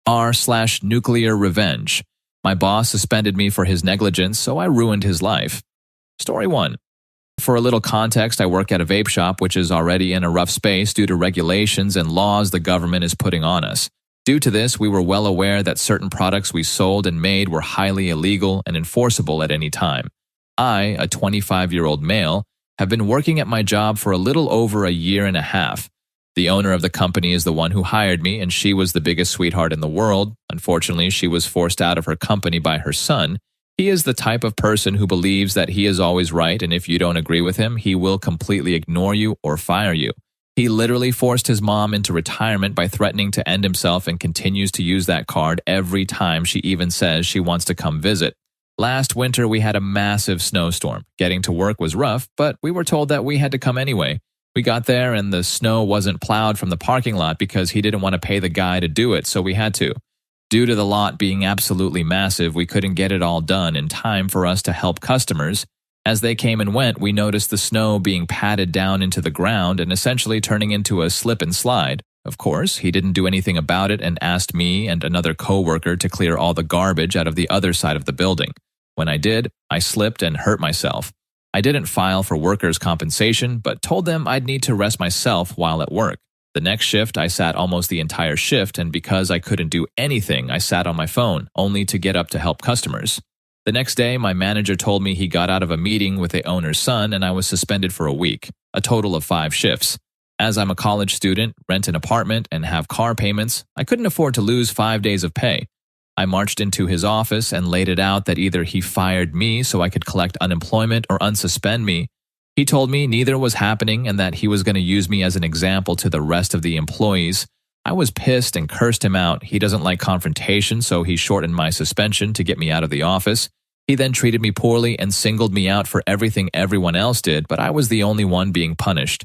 r/NuclearRevenge. My boss suspended me for his negligence, so I ruined his life. Story 1. For a little context, I work at a vape shop which is already in a rough space due to regulations and laws the government is putting on us. Due to this, we were well aware that certain products we sold and made were highly illegal and enforceable at any time. I, a 25-year-old male, have been working at my job for a little over a year and a half. The owner of the company is the one who hired me, and she was the biggest sweetheart in the world. Unfortunately, she was forced out of her company by her son. He is the type of person who believes that he is always right, and if you don't agree with him, he will completely ignore you or fire you. He literally forced his mom into retirement by threatening to end himself and continues to use that card every time she even says she wants to come visit. Last winter, we had a massive snowstorm. Getting to work was rough, but we were told that we had to come anyway. We got there and the snow wasn't plowed from the parking lot because he didn't want to pay the guy to do it, so we had to. Due to the lot being absolutely massive, we couldn't get it all done in time for us to help customers. As they came and went, we noticed the snow being patted down into the ground and essentially turning into a slip and slide. Of course, he didn't do anything about it and asked me and another coworker to clear all the garbage out of the other side of the building. When I did, I slipped and hurt myself. I didn't file for workers' compensation, but told them I'd need to rest myself while at work. The next shift, I sat almost the entire shift, and because I couldn't do anything, I sat on my phone, only to get up to help customers. The next day, my manager told me he got out of a meeting with the owner's son, and I was suspended for a week, a total of 5 shifts. As I'm a college student, rent an apartment, and have car payments, I couldn't afford to lose 5 days of pay. I marched into his office and laid it out that either he fired me so I could collect unemployment or unsuspend me. He told me neither was happening and that he was going to use me as an example to the rest of the employees. I was pissed and cursed him out. He doesn't like confrontation, so he shortened my suspension to get me out of the office. He then treated me poorly and singled me out for everything everyone else did, but I was the only one being punished.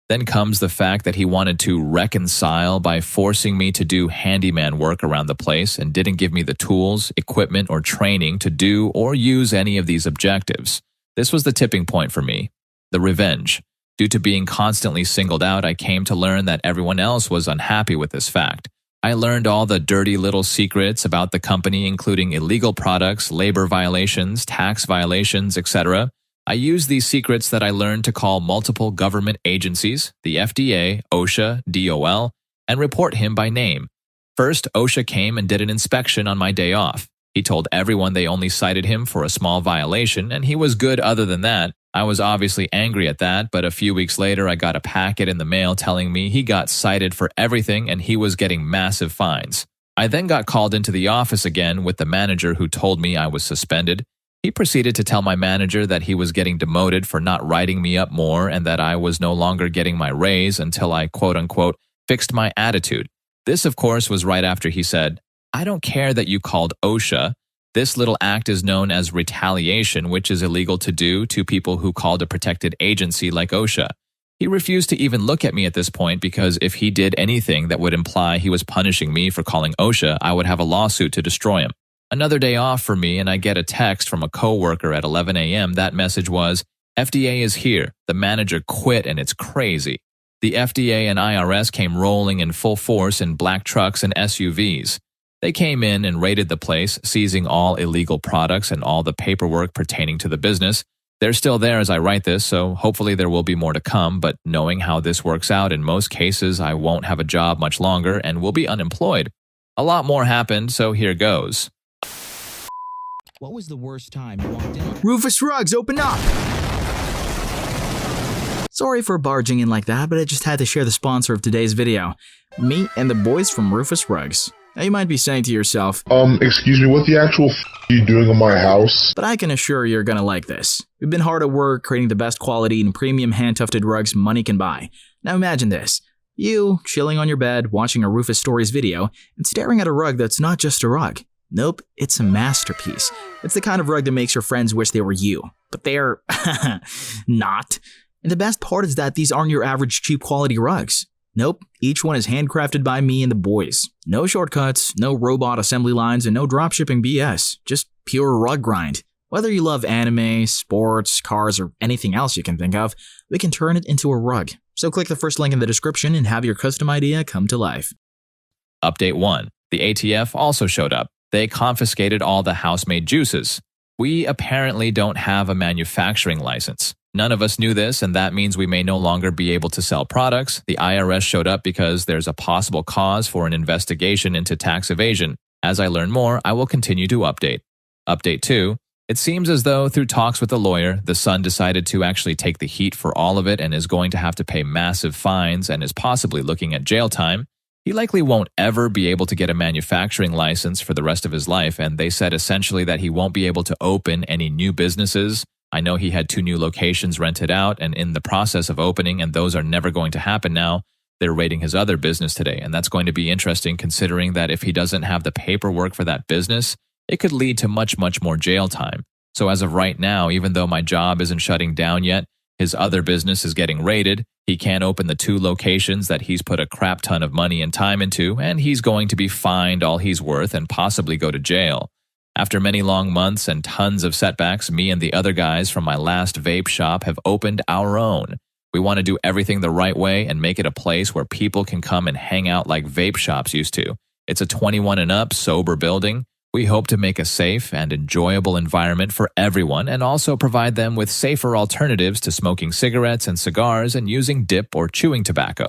Then comes the fact that he wanted to reconcile by forcing me to do handyman work around the place and didn't give me the tools, equipment, or training to do or use any of these objectives. This was the tipping point for me. The revenge. Due to being constantly singled out, I came to learn that everyone else was unhappy with this fact. I learned all the dirty little secrets about the company, including illegal products, labor violations, tax violations, etc. I used these secrets that I learned to call multiple government agencies, the FDA, OSHA, DOL, and report him by name. First, OSHA came and did an inspection on my day off. He told everyone they only cited him for a small violation, and he was good other than that. I was obviously angry at that, but a few weeks later I got a packet in the mail telling me he got cited for everything and he was getting massive fines. I then got called into the office again with the manager who told me I was suspended. He proceeded to tell my manager that he was getting demoted for not writing me up more and that I was no longer getting my raise until I quote-unquote fixed my attitude. This, of course, was right after he said, "I don't care that you called OSHA. This little act is known as retaliation, which is illegal to do to people who called a protected agency like OSHA." He refused to even look at me at this point because if he did anything that would imply he was punishing me for calling OSHA, I would have a lawsuit to destroy him. Another day off for me, and I get a text from a coworker at 11 a.m. That message was, "FDA is here. The manager quit and it's crazy." The FDA and IRS came rolling in full force in black trucks and SUVs. They came in and raided the place, seizing all illegal products and all the paperwork pertaining to the business. They're still there as I write this, so hopefully there will be more to come, but knowing how this works out, in most cases I won't have a job much longer and will be unemployed. A lot more happened, so here goes. What was the worst time you walked in? Rufus Rugs, open up! Sorry for barging in like that, but I just had to share the sponsor of today's video. Me and the boys from Rufus Rugs. Now you might be saying to yourself, excuse me, what the actual are you doing in my house? But I can assure you're gonna like this. We've been hard at work creating the best quality and premium hand-tufted rugs money can buy. Now imagine this. You, chilling on your bed, watching a Rufus Stories video, and staring at a rug that's not just a rug. Nope, it's a masterpiece. It's the kind of rug that makes your friends wish they were you. But they're not. And the best part is that these aren't your average cheap quality rugs. Nope, each one is handcrafted by me and the boys. No shortcuts, no robot assembly lines, and no dropshipping BS. Just pure rug grind. Whether you love anime, sports, cars, or anything else you can think of, we can turn it into a rug. So click the first link in the description and have your custom idea come to life. Update 1. The ATF also showed up. They confiscated all the house-made juices. We apparently don't have a manufacturing license. None of us knew this, and that means we may no longer be able to sell products. The IRS showed up because there's a possible cause for an investigation into tax evasion. As I learn more, I will continue to update. Update 2. It seems as though, through talks with the lawyer, the son decided to actually take the heat for all of it and is going to have to pay massive fines and is possibly looking at jail time. He likely won't ever be able to get a manufacturing license for the rest of his life, and they said essentially that he won't be able to open any new businesses. I know he had 2 new locations rented out and in the process of opening, and those are never going to happen now. They're raiding his other business today, and that's going to be interesting considering that if he doesn't have the paperwork for that business, it could lead to much more jail time. So as of right now, even though my job isn't shutting down yet, his other business is getting raided. He can't open the 2 locations that he's put a crap ton of money and time into, and he's going to be fined all he's worth and possibly go to jail. After many long months and tons of setbacks, me and the other guys from my last vape shop have opened our own. We want to do everything the right way and make it a place where people can come and hang out like vape shops used to. It's a 21 and up, sober building. We hope to make a safe and enjoyable environment for everyone and also provide them with safer alternatives to smoking cigarettes and cigars and using dip or chewing tobacco.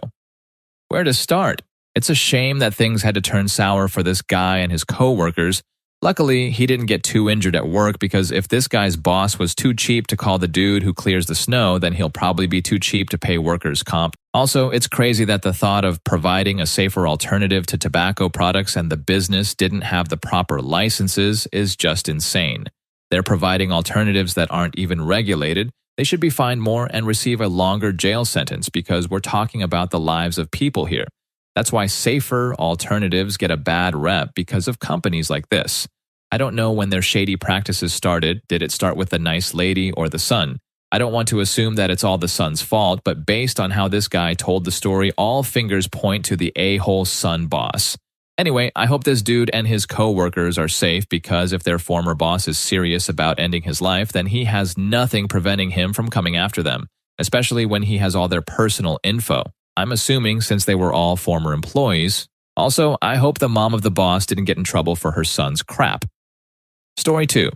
Where to start? It's a shame that things had to turn sour for this guy and his co-workers. Luckily, he didn't get too injured at work because if this guy's boss was too cheap to call the dude who clears the snow, then he'll probably be too cheap to pay workers' comp. Also, it's crazy that the thought of providing a safer alternative to tobacco products and the business didn't have the proper licenses is just insane. They're providing alternatives that aren't even regulated. They should be fined more and receive a longer jail sentence because we're talking about the lives of people here. That's why safer alternatives get a bad rep because of companies like this. I don't know when their shady practices started. Did it start with the nice lady or the son? I don't want to assume that it's all the son's fault, but based on how this guy told the story, all fingers point to the a-hole son boss. Anyway, I hope this dude and his co-workers are safe because if their former boss is serious about ending his life, then he has nothing preventing him from coming after them, especially when he has all their personal info. I'm assuming since they were all former employees. Also, I hope the mom of the boss didn't get in trouble for her son's crap. Story 2.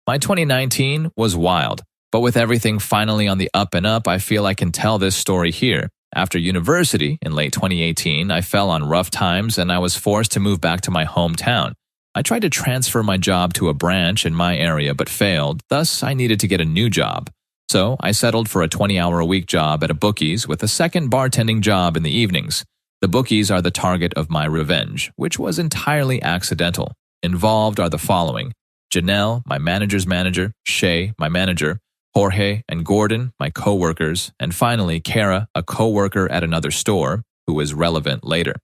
My 2019 was wild, but with everything finally on the up and up, I feel I can tell this story here. After university, in late 2018, I fell on rough times and I was forced to move back to my hometown. I tried to transfer my job to a branch in my area but failed, thus I needed to get a new job. So I settled for a 20-hour-a-week job at a Bookies with a second bartending job in the evenings. The Bookies are the target of my revenge, which was entirely accidental. Involved are the following: Janelle, my manager's manager, Shay, my manager, Jorge and Gordon, my co-workers, and finally Kara, a co-worker at another store, who is relevant later.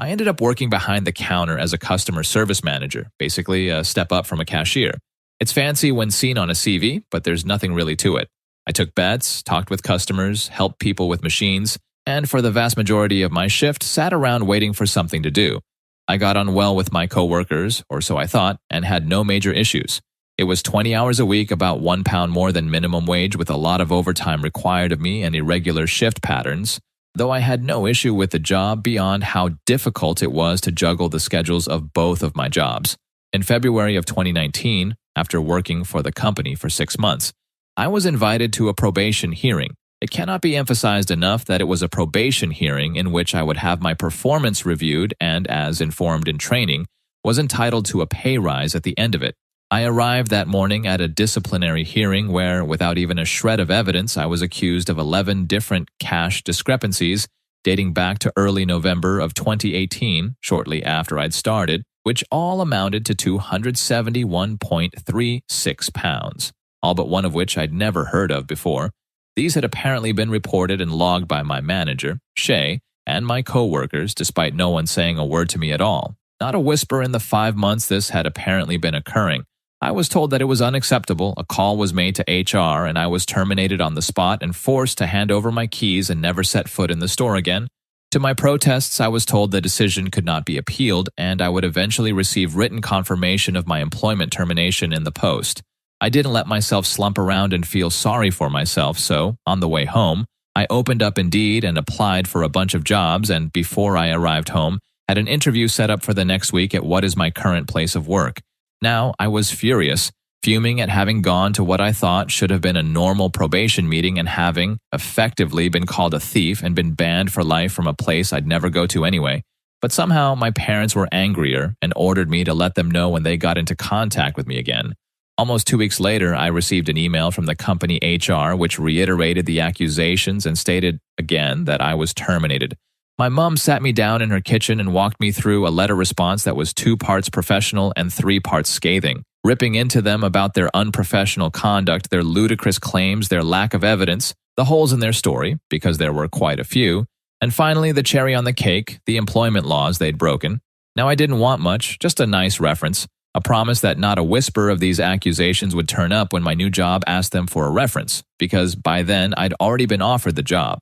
I ended up working behind the counter as a customer service manager, basically a step up from a cashier. It's fancy when seen on a CV, but there's nothing really to it. I took bets, talked with customers, helped people with machines, and for the vast majority of my shift, sat around waiting for something to do. I got on well with my coworkers, or so I thought, and had no major issues. It was 20 hours a week, about £1 more than minimum wage, with a lot of overtime required of me and irregular shift patterns, though I had no issue with the job beyond how difficult it was to juggle the schedules of both of my jobs. In February of 2019, after working for the company for 6 months, I was invited to a probation hearing. It cannot be emphasized enough that it was a probation hearing in which I would have my performance reviewed and, as informed in training, was entitled to a pay rise at the end of it. I arrived that morning at a disciplinary hearing where, without even a shred of evidence, I was accused of 11 different cash discrepancies dating back to early November of 2018, shortly after I'd started, which all amounted to £271.36. All but one of which I'd never heard of before. These had apparently been reported and logged by my manager, Shay, and my co-workers, despite no one saying a word to me at all. Not a whisper in the 5 months this had apparently been occurring. I was told that it was unacceptable, a call was made to HR, and I was terminated on the spot and forced to hand over my keys and never set foot in the store again. To my protests, I was told the decision could not be appealed, and I would eventually receive written confirmation of my employment termination in the post. I didn't let myself slump around and feel sorry for myself, so, on the way home, I opened up Indeed and applied for a bunch of jobs, and before I arrived home, Had an interview set up for the next week at what is my current place of work. Now, I was furious, fuming at having gone to what I thought should have been a normal probation meeting and having effectively been called a thief and been banned for life from a place I'd never go to anyway. But somehow my parents were angrier and ordered me to let them know when they got into contact with me again. Almost 2 weeks later, I received an email from the company HR which reiterated the accusations and stated again that I was terminated. My mom sat me down in her kitchen and walked me through a letter response that was 2 parts professional and 3 parts scathing, ripping into them about their unprofessional conduct, their ludicrous claims, their lack of evidence, the holes in their story, because there were quite a few, and finally the cherry on the cake, the employment laws they'd broken. Now I didn't want much, just a nice reference, a promise that not a whisper of these accusations would turn up when my new job asked them for a reference, because by then I'd already been offered the job.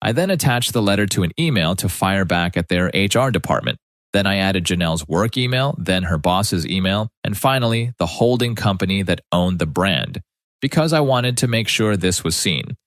I then attached the letter to an email to fire back at their HR department. Then I added Janelle's work email, then her boss's email, and finally the holding company that owned the brand, because I wanted to make sure this was seen.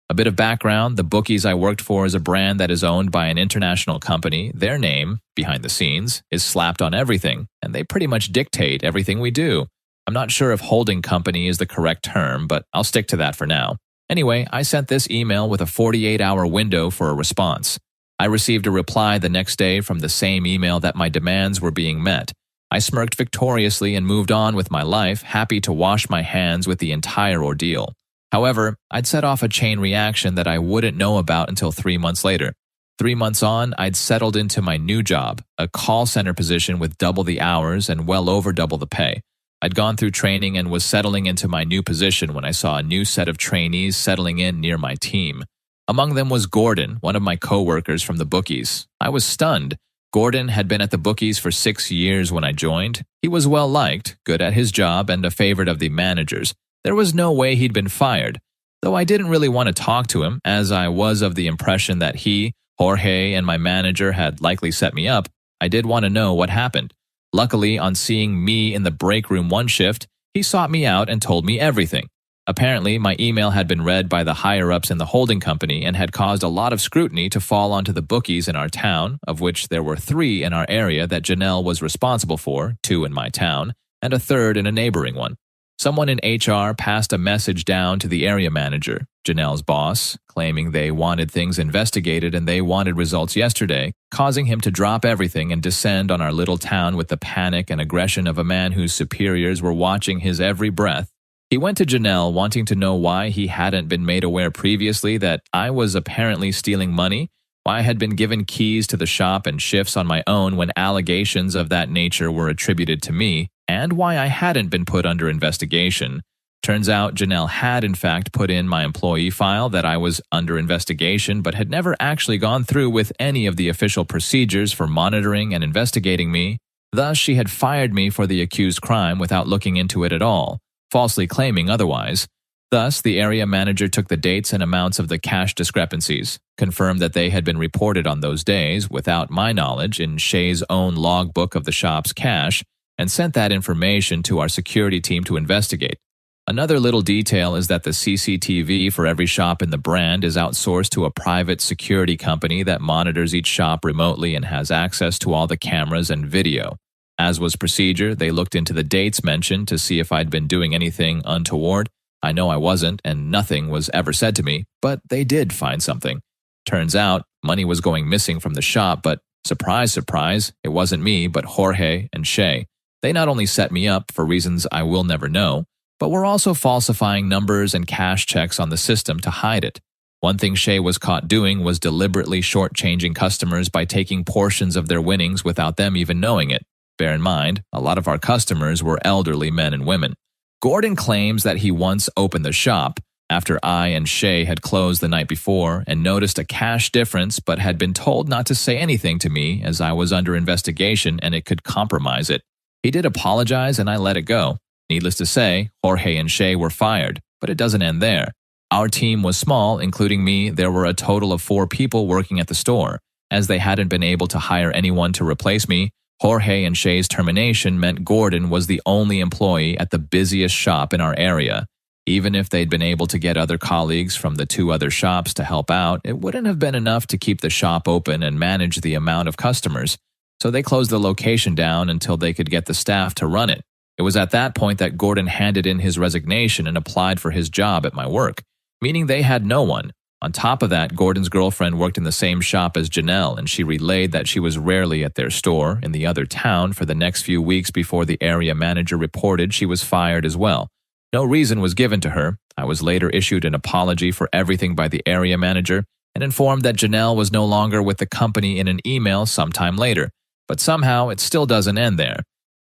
A bit of background, the Bookies I worked for is a brand that is owned by an international company. Their name, behind the scenes, is slapped on everything, and they pretty much dictate everything we do. I'm not sure if holding company is the correct term, but I'll stick to that for now. Anyway, I sent this email with a 48-hour window for a response. I received a reply the next day from the same email that my demands were being met. I smirked victoriously and moved on with my life, happy to wash my hands with the entire ordeal. However, I'd set off a chain reaction that I wouldn't know about until 3 months later. 3 months on, I'd settled into my new job, a call center position with double the hours and well over double the pay. I'd gone through training and was settling into my new position when I saw a new set of trainees settling in near my team. Among them was Gordon, one of my coworkers from the Bookies. I was stunned. Gordon had been at the Bookies for 6 years when I joined. He was well liked, good at his job, and a favorite of the managers. There was no way he'd been fired. Though I didn't really want to talk to him, as I was of the impression that he, Jorge, and my manager had likely set me up, I did want to know what happened. Luckily, on seeing me in the break room one shift, he sought me out and told me everything. Apparently, my email had been read by the higher-ups in the holding company and had caused a lot of scrutiny to fall onto the Bookies in our town, of which there were 3 in our area that Janelle was responsible for, 2 in my town, and a 3rd in a neighboring one. Someone in HR passed a message down to the area manager, Janelle's boss, claiming they wanted things investigated and they wanted results yesterday, causing him to drop everything and descend on our little town with the panic and aggression of a man whose superiors were watching his every breath. He went to Janelle wanting to know why he hadn't been made aware previously that I was apparently stealing money, why I had been given keys to the shop and shifts on my own when allegations of that nature were attributed to me, and why I hadn't been put under investigation. Turns out Janelle had in fact put in my employee file that I was under investigation but had never actually gone through with any of the official procedures for monitoring and investigating me. Thus, she had fired me for the accused crime without looking into it at all, falsely claiming otherwise. Thus, the area manager took the dates and amounts of the cash discrepancies, confirmed that they had been reported on those days without my knowledge in Shay's own logbook of the shop's cash, and sent that information to our security team to investigate. Another little detail is that the CCTV for every shop in the brand is outsourced to a private security company that monitors each shop remotely and has access to all the cameras and video. As was procedure, they looked into the dates mentioned to see if I'd been doing anything untoward. I know I wasn't, and nothing was ever said to me, but they did find something. Turns out, money was going missing from the shop, but surprise, surprise, it wasn't me, but Jorge and Shay. They not only set me up for reasons I will never know, but were also falsifying numbers and cash checks on the system to hide it. One thing Shay was caught doing was deliberately shortchanging customers by taking portions of their winnings without them even knowing it. Bear in mind, a lot of our customers were elderly men and women. Gordon claims that he once opened the shop after I and Shay had closed the night before and noticed a cash difference but had been told not to say anything to me as I was under investigation and it could compromise it. He did apologize and I let it go. Needless to say, Jorge and Shay were fired, but it doesn't end there. Our team was small, including me. There were a total of 4 people working at the store. As they hadn't been able to hire anyone to replace me, Jorge and Shay's termination meant Gordon was the only employee at the busiest shop in our area. Even if they'd been able to get other colleagues from the 2 other shops to help out, it wouldn't have been enough to keep the shop open and manage the amount of customers. so they closed the location down until they could get the staff to run it. It was at that point that Gordon handed in his resignation and applied for his job at my work, meaning they had no one. On top of that, Gordon's girlfriend worked in the same shop as Janelle, and she relayed that she was rarely at their store in the other town for the next few weeks before the area manager reported she was fired as well. No reason was given to her. I was later issued an apology for everything by the area manager and informed that Janelle was no longer with the company in an email sometime later. But somehow it still doesn't end there.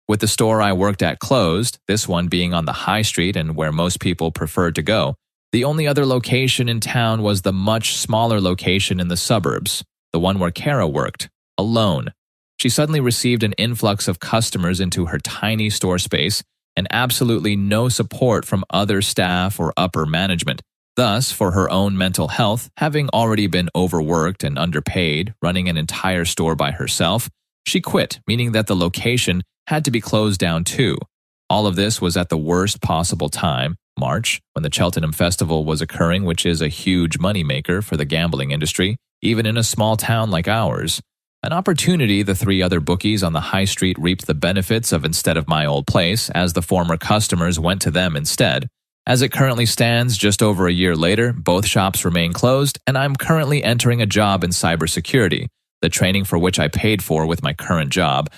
With the store I worked at closed, this one being on the high street and where most people preferred to go, the only other location in town was the much smaller location in the suburbs, the one where Kara worked, alone. She suddenly received an influx of customers into her tiny store space and absolutely no support from other staff or upper management. Thus, for her own mental health, having already been overworked and underpaid, running an entire store by herself, she quit, meaning that the location had to be closed down too. All of this was at the worst possible time, March, when the Cheltenham Festival was occurring, which is a huge moneymaker for the gambling industry, even in a small town like ours. An opportunity the three other bookies on the high street reaped the benefits of instead of my old place, as the former customers went to them instead. As it currently stands, just over a year later, both shops remain closed, and I'm currently entering a job in cybersecurity, the training for which I paid for with my current job.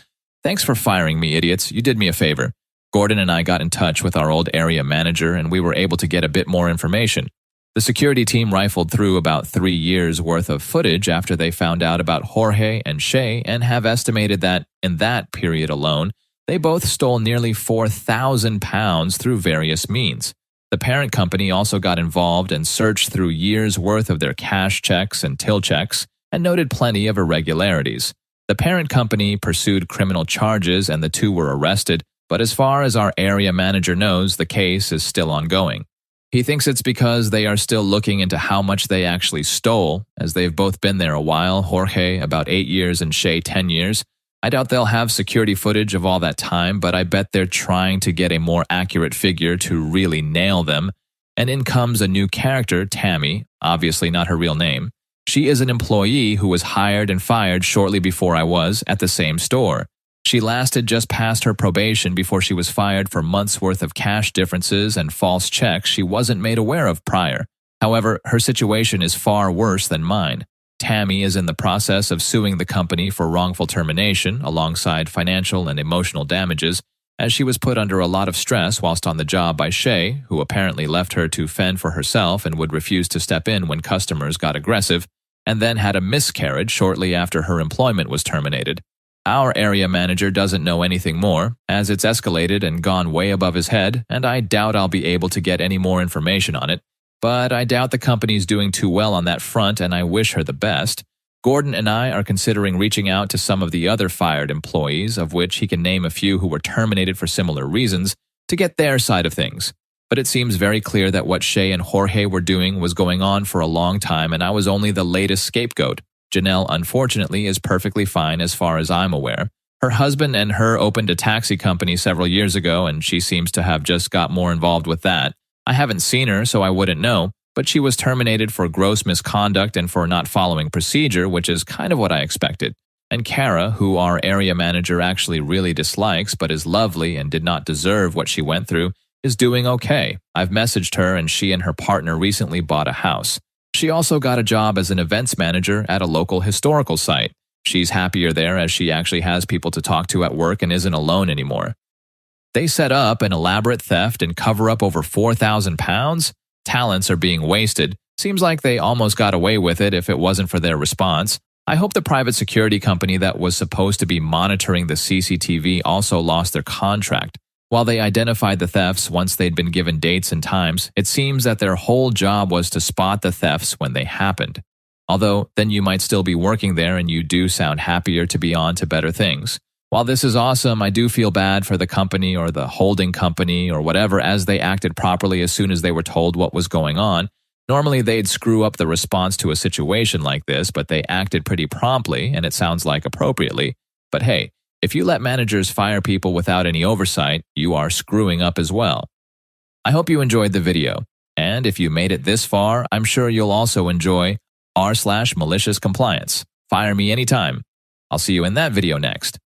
Thanks for firing me, idiots. You did me a favor. Gordon and I got in touch with our old area manager, and we were able to get a bit more information. The security team rifled through about 3 years' worth of footage after they found out about Jorge and Shay and have estimated that, in that period alone, they both stole nearly £4,000 through various means. The parent company also got involved and searched through years' worth of their cash checks and till checks and noted plenty of irregularities. The parent company pursued criminal charges and the two were arrested, but as far as our area manager knows, the case is still ongoing. He thinks it's because they are still looking into how much they actually stole, as they've both been there a while, Jorge about 8 years and Shay 10 years. I doubt they'll have security footage of all that time, but I bet they're trying to get a more accurate figure to really nail them. And in comes a new character, Tammy, obviously not her real name. She is an employee who was hired and fired shortly before I was at the same store. She lasted just past her probation before she was fired for months' worth of cash differences and false checks she wasn't made aware of prior. However, her situation is far worse than mine. Tammy is in the process of suing the company for wrongful termination alongside financial and emotional damages, as she was put under a lot of stress whilst on the job by Shay, who apparently left her to fend for herself and would refuse to step in when customers got aggressive, and then had a miscarriage shortly after her employment was terminated. Our area manager doesn't know anything more, as it's escalated and gone way above his head, and I doubt I'll be able to get any more information on it. But I doubt the company's doing too well on that front, and I wish her the best. Gordon and I are considering reaching out to some of the other fired employees, of which he can name a few who were terminated for similar reasons, to get their side of things. But it seems very clear that what Shay and Jorge were doing was going on for a long time, and I was only the latest scapegoat. Janelle, unfortunately, is perfectly fine as far as I'm aware. Her husband and her opened a taxi company several years ago, and she seems to have just got more involved with that. I haven't seen her, so I wouldn't know, but she was terminated for gross misconduct and for not following procedure, which is kind of what I expected. And Kara, who our area manager actually really dislikes but is lovely and did not deserve what she went through, is doing okay. I've messaged her, and she and her partner recently bought a house. She also got a job as an events manager at a local historical site. She's happier there as she actually has people to talk to at work and isn't alone anymore. They set up an elaborate theft and cover up over £4,000. Talents are being wasted. Seems like they almost got away with it if it wasn't for their response. I hope the private security company that was supposed to be monitoring the CCTV also lost their contract. While they identified the thefts once they'd been given dates and times, it seems that their whole job was to spot the thefts when they happened. Although, then you might still be working there and you do sound happier to be on to better things. While this is awesome, I do feel bad for the company or the holding company or whatever, as they acted properly as soon as they were told what was going on. Normally they'd screw up the response to a situation like this, but they acted pretty promptly, and it sounds like appropriately. But hey, if you let managers fire people without any oversight, you are screwing up as well. I hope you enjoyed the video, and if you made it this far, I'm sure you'll also enjoy r/MaliciousCompliance. Fire me anytime. I'll see you in that video next.